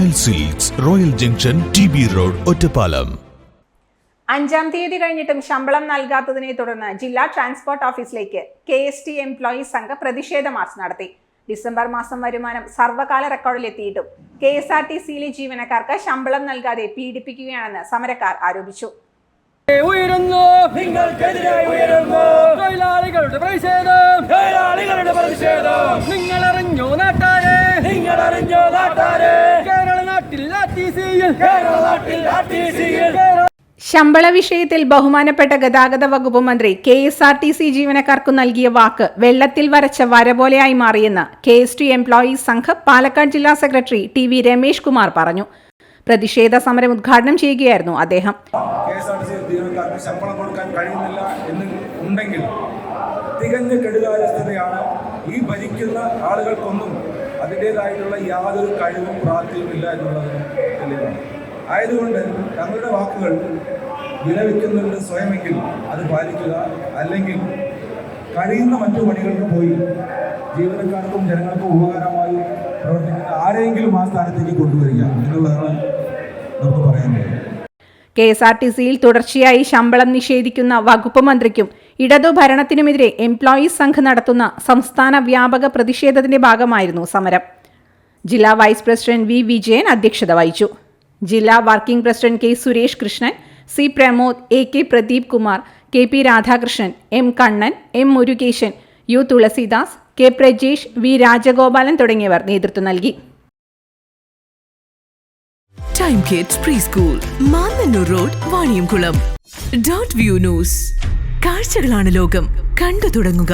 Royal silks, royal junction, TB road, Ottapalam. 5-ാം തീയതി കഴിഞ്ഞിട്ടും ശമ്പളം നൽകാത്തതിനെ തുടർന്ന് ജില്ലാ ട്രാൻസ്പോർട്ട് ഓഫീസിലേക്ക് KST എംപ്ലോയീസ് സംഘം പ്രതിഷേധ മാർച്ച് നടത്തി. ഡിസംബർ മാസം വരുമാനം സർവ്വകാല റെക്കോർഡിലെത്തിയിട്ടും KSRTCയിലെ ജീവനക്കാർക്ക് ശമ്പളം നൽകാതെ പീഡിപ്പിക്കുകയാണെന്ന് സമരക്കാർ ആരോപിച്ചു. ശമ്പള വിഷയത്തിൽ ബഹുമാനപ്പെട്ട ഗതാഗത വകുപ്പ് മന്ത്രി KSRTC ജീവനക്കാർക്കു നൽകിയ വാക്ക് വെള്ളത്തിൽ വരച്ച വര പോലെയായി മാറിയെന്ന് KST എംപ്ലോയീസ് സംഘം പാലക്കാട് ജില്ലാ സെക്രട്ടറി TV രമേഷ് കുമാർ പറഞ്ഞു. പ്രതിഷേധ സമരം ഉദ്ഘാടനം ചെയ്യുകയായിരുന്നു അദ്ദേഹം. ജീവനക്കാർക്ക് ശമ്പളം കൊടുക്കാൻ കഴിയുന്നില്ല എന്നുണ്ടെങ്കിൽ തികഞ്ഞ കെടുകാര്യസ്ഥതയാണ്. ഈ ഭരിക്കുന്ന ആളുകൾക്കൊന്നും അതിൻ്റെതായിട്ടുള്ള യാതൊരു കഴിവും പ്രാപ്തിയുമില്ല എന്നുള്ളതിന് തെളിവാണ്. ആയതുകൊണ്ട് തങ്ങളുടെ വാക്കുകൾ വിലവെക്കുന്നുണ്ട് സ്വയമെങ്കിൽ അത് പാലിക്കുക, അല്ലെങ്കിൽ കഴിയുന്ന മറ്റു പണികൾക്ക് പോയി ജീവനക്കാർക്കും ജനങ്ങൾക്കും ഉപകാരമായി പ്രവർത്തിക്കുന്ന ആരെങ്കിലും ആ സ്ഥാനത്തേക്ക് കൊണ്ടുവരിക എന്നുള്ളതാണ് നമുക്ക് പറയാനുള്ളത്. KSRTCയിൽ തുടർച്ചയായി ശമ്പളം നിഷേധിക്കുന്ന വകുപ്പ് മന്ത്രിക്കും ഇടതു ഭരണത്തിനുമെതിരെ എംപ്ലോയീസ് സംഘം നടത്തുന്ന സംസ്ഥാന വ്യാപക പ്രതിഷേധത്തിന്റെ ഭാഗമായിരുന്നു സമരം. ജില്ലാ വൈസ് പ്രസിഡന്റ് V വിജയൻ അധ്യക്ഷത വഹിച്ചു. ജില്ലാ working president K Suresh Krishnan, C Pramod, AK Pradeep Kumar, KP Radhakrishnan, M Kannan, M Murukesan, U Tulsidas, K Prajesh, V Rajagopalan തുടങ്ങിയവർ നേതൃത്വം നൽകി. Time kids pre school, Mannannur road, Vaniyamkulam. .view news. കാഴ്ചകളാണ് ലോകം, കണ്ടു തുടങ്ങുക.